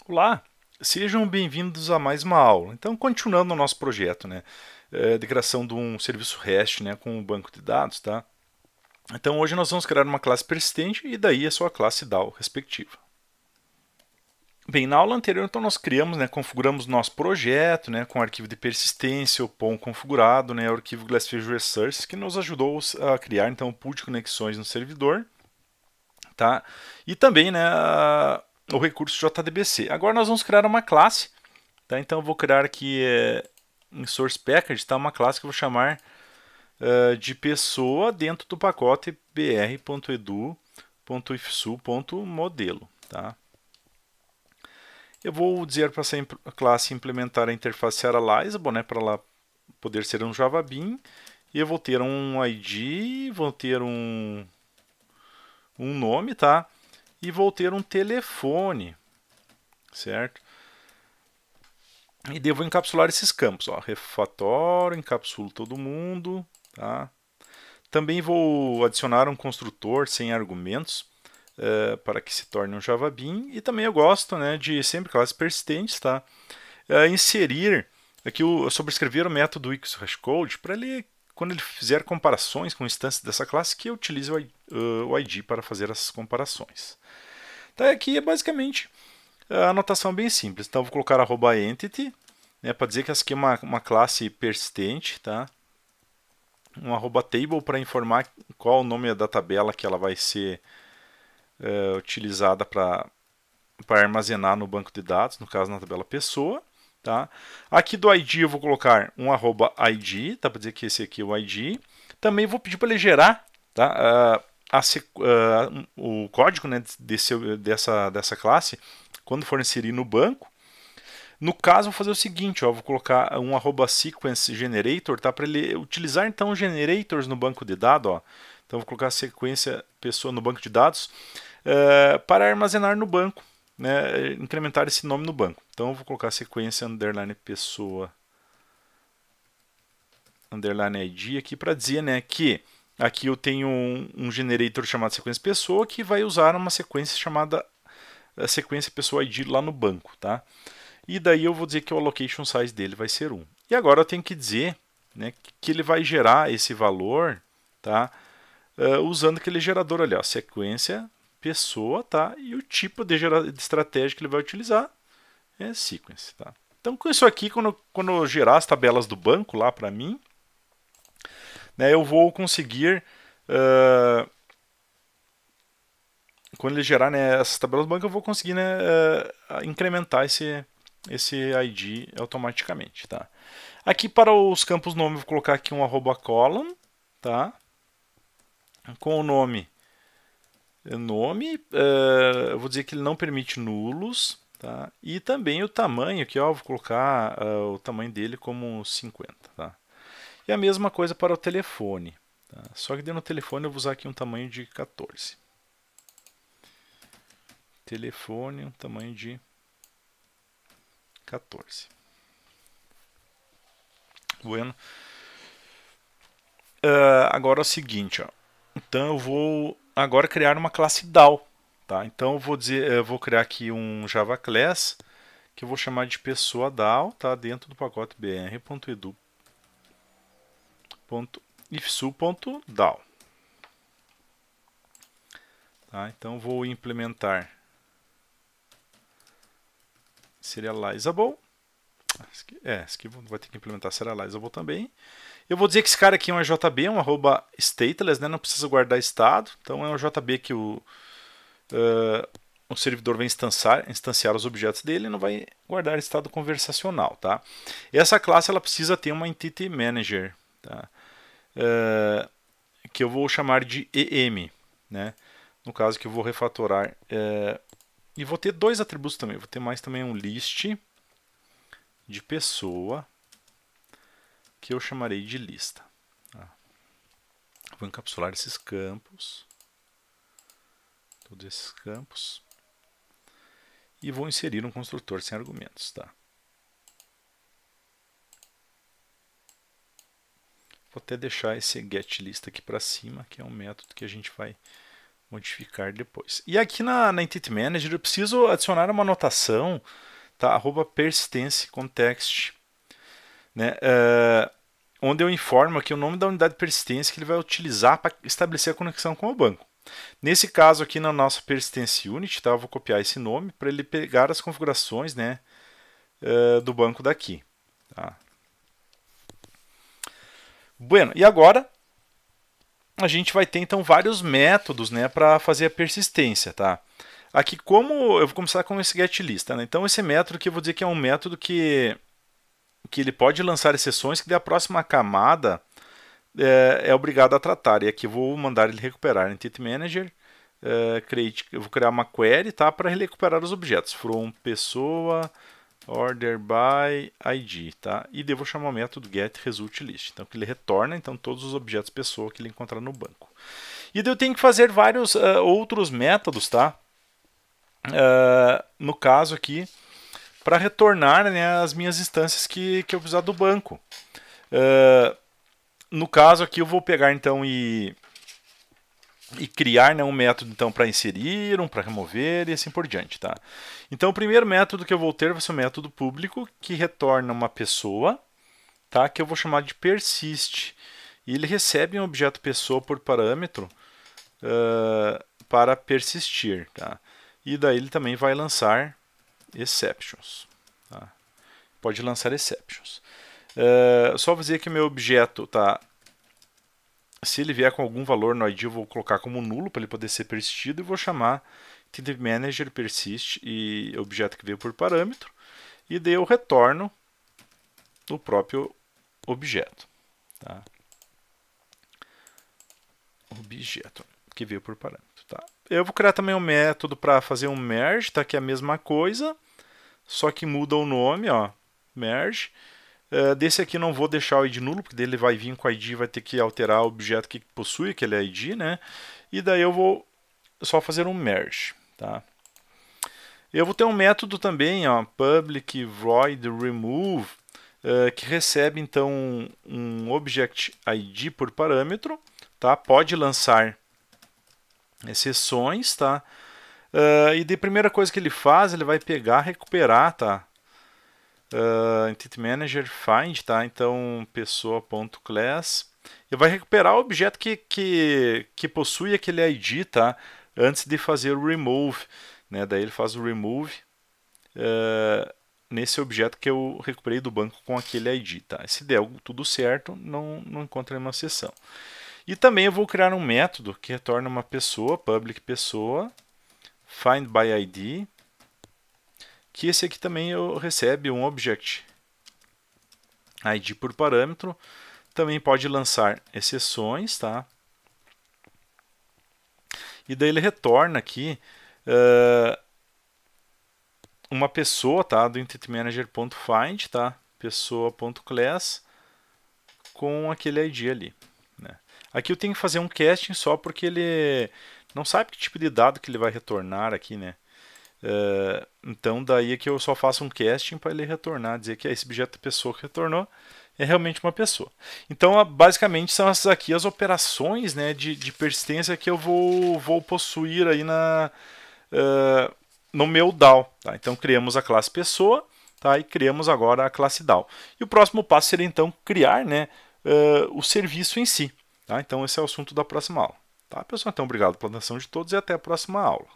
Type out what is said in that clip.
Olá, sejam bem-vindos a mais uma aula. Então, continuando o nosso projeto, né, de criação de um serviço REST, né, com um banco de dados, tá? Então, hoje nós vamos criar uma classe persistente e daí a sua classe DAO respectiva. Bem, na aula anterior, então, nós criamos, né, configuramos nosso projeto, né, com arquivo de persistência, o POM configurado, né, o arquivo Glassfish Resources, que nos ajudou a criar, então, o pool de conexões no servidor, tá? E também, né, o recurso JDBC. Agora nós vamos criar uma classe. Tá, então eu vou criar aqui em Source Package, tá, uma classe que eu vou chamar de pessoa dentro do pacote br.edu.ifsu.modelo. Tá? Eu vou dizer para essa classe implementar a interface serializable, né, para ela poder ser um Java Bean. E eu vou ter um ID, vou ter um nome, tá? E vou ter um telefone, certo? E devo encapsular esses campos. Ó, refatório, encapsulo todo mundo. Tá? Também vou adicionar um construtor sem argumentos para que se torne um Java Bean. E também eu gosto, né, de sempre classes persistentes, tá? Inserir aqui sobrescrever o método XHashCode para ele, quando ele fizer comparações com instâncias dessa classe, que eu utilize o ID para fazer essas comparações. Então aqui é basicamente a anotação bem simples. Então eu vou colocar @entity, né, para dizer que essa aqui é uma classe persistente, tá? Um @table para informar qual o nome da tabela que ela vai ser utilizada para armazenar no banco de dados, no caso na tabela pessoa. Tá? Aqui do ID eu vou colocar um @id, tá? Para dizer que esse aqui é o ID. Também vou pedir para ele gerar, tá? O código, né, dessa classe quando for inserir no banco. No caso, vou fazer o seguinte, ó, vou colocar um @sequence generator, tá? Para ele utilizar então generators no banco de dados, ó. Então vou colocar a sequência pessoa no banco de dados para armazenar no banco, né? Incrementar esse nome no banco. Então vou colocar sequência underline pessoa underline ID aqui para dizer, né, que aqui eu tenho um generator chamado sequência pessoa que vai usar uma sequência chamada sequência pessoa ID lá no banco, tá? E daí eu vou dizer que o allocation size dele vai ser 1. E agora eu tenho que dizer, né, que ele vai gerar esse valor, tá? Usando aquele gerador ali, ó, sequência, pessoa, tá? E o tipo de estratégia que ele vai utilizar é sequence, tá? Então com isso aqui, quando eu gerar as tabelas do banco lá para mim, né, eu vou conseguir, quando ele gerar, né, essas tabelas do banco, eu vou conseguir, né, incrementar esse ID automaticamente, tá? Aqui para os campos nome, vou colocar aqui um @column, tá? Com o nome, eu vou dizer que ele não permite nulos, tá? E também o tamanho, aqui, ó, vou colocar o tamanho dele como 50, tá? E a mesma coisa para o telefone, tá? Só que dentro do telefone eu vou usar aqui um tamanho de 14. Telefone, um tamanho de 14. Bueno. Agora é o seguinte, ó. Então eu vou agora criar uma classe DAO, tá? Então eu vou criar aqui um Java Class que eu vou chamar de pessoa DAO, tá? Dentro do pacote br.edu.ifsu.dao. Tá? Então vou implementar serializable. Esse aqui vai ter que implementar serializable também. Eu vou dizer que esse cara aqui é um JB, um @stateless, né? Não precisa guardar estado. Então é um JB que o servidor vai instanciar os objetos dele e não vai guardar estado conversacional, tá? Essa classe ela precisa ter uma Entity Manager, tá? Que eu vou chamar de EM, né? No caso que eu vou refatorar. E vou ter dois atributos também. Vou ter mais também um list de pessoa que eu chamarei de lista. Tá? Vou encapsular esses campos, todos esses campos, e vou inserir um construtor sem argumentos, tá? Vou até deixar esse getList aqui para cima, que é um método que a gente vai modificar depois. E aqui na Entity Manager eu preciso adicionar uma anotação, tá? @persistence context, né? Onde eu informo aqui o nome da unidade de persistência que ele vai utilizar para estabelecer a conexão com o banco. Nesse caso aqui na nossa persistence unit, tá? Eu vou copiar esse nome para ele pegar as configurações, né, do banco daqui. Tá? Bueno, e agora a gente vai ter então vários métodos, né, para fazer a persistência, tá? Aqui como eu vou começar com esse getList, né? Então esse método aqui eu vou dizer que é um método que ele pode lançar exceções que da próxima camada é obrigado a tratar. E aqui eu vou mandar ele recuperar Entity Manager, eu vou criar uma query, tá, para ele recuperar os objetos from pessoa order by id, tá? E devo chamar o método getResultList, então que ele retorna então todos os objetos pessoa que ele encontrar no banco. E daí eu tenho que fazer vários outros métodos, tá? No caso aqui, para retornar, né, as minhas instâncias que eu precisar do banco. No caso aqui eu vou pegar então e criar, né, um método então para inserir, um para remover e assim por diante, tá? Então o primeiro método que eu vou ter vai ser o método público que retorna uma pessoa, tá? Que eu vou chamar de persist. E ele recebe um objeto pessoa por parâmetro para persistir, tá? E daí ele também vai lançar exceptions, tá? Pode lançar exceptions. Só vou dizer que meu objeto, tá? Se ele vier com algum valor no ID, eu vou colocar como nulo para ele poder ser persistido e vou chamar Entity Manager persist e objeto que veio por parâmetro, e daí eu retorno o próprio objeto, tá? Objeto que veio por parâmetro, tá? Eu vou criar também um método para fazer um merge, tá? Que é a mesma coisa, só que muda o nome, ó, merge. Desse aqui não vou deixar o ID nulo, porque dele vai vir com o ID e vai ter que alterar o objeto que possui aquele ID, né? E daí eu vou só fazer um merge, tá? Eu vou ter um método também, ó, public void remove, que recebe então um object ID por parâmetro, tá? Pode lançar exceções, tá? E de primeira coisa que ele faz, ele vai pegar, recuperar, tá? Entity Manager find, tá? Então pessoa.class, ele vai recuperar o objeto que possui aquele ID, tá? Antes de fazer o remove, né? Daí ele faz o remove nesse objeto que eu recuperei do banco com aquele ID, tá? Se der tudo certo, não encontra nenhuma exceção. E também eu vou criar um método que retorna uma pessoa, public pessoa, find by ID, que esse aqui também eu recebe um object ID por parâmetro, também pode lançar exceções, tá? E daí ele retorna aqui uma pessoa, tá? Do Entity Manager.find, tá? Pessoa.class com aquele ID ali, né? Aqui eu tenho que fazer um casting só porque ele não sabe que tipo de dado que ele vai retornar aqui, né? Então daí é que eu só faço um casting para ele retornar, dizer que esse objeto pessoa que retornou é realmente uma pessoa. Então basicamente são essas aqui as operações, né, de persistência que eu vou possuir aí no meu DAO, tá? Então criamos a classe pessoa, tá? E criamos agora a classe DAO. E o próximo passo seria então criar, né, o serviço em si, tá? Então esse é o assunto da próxima aula, tá, pessoal? Então obrigado pela atenção de todos e até a próxima aula.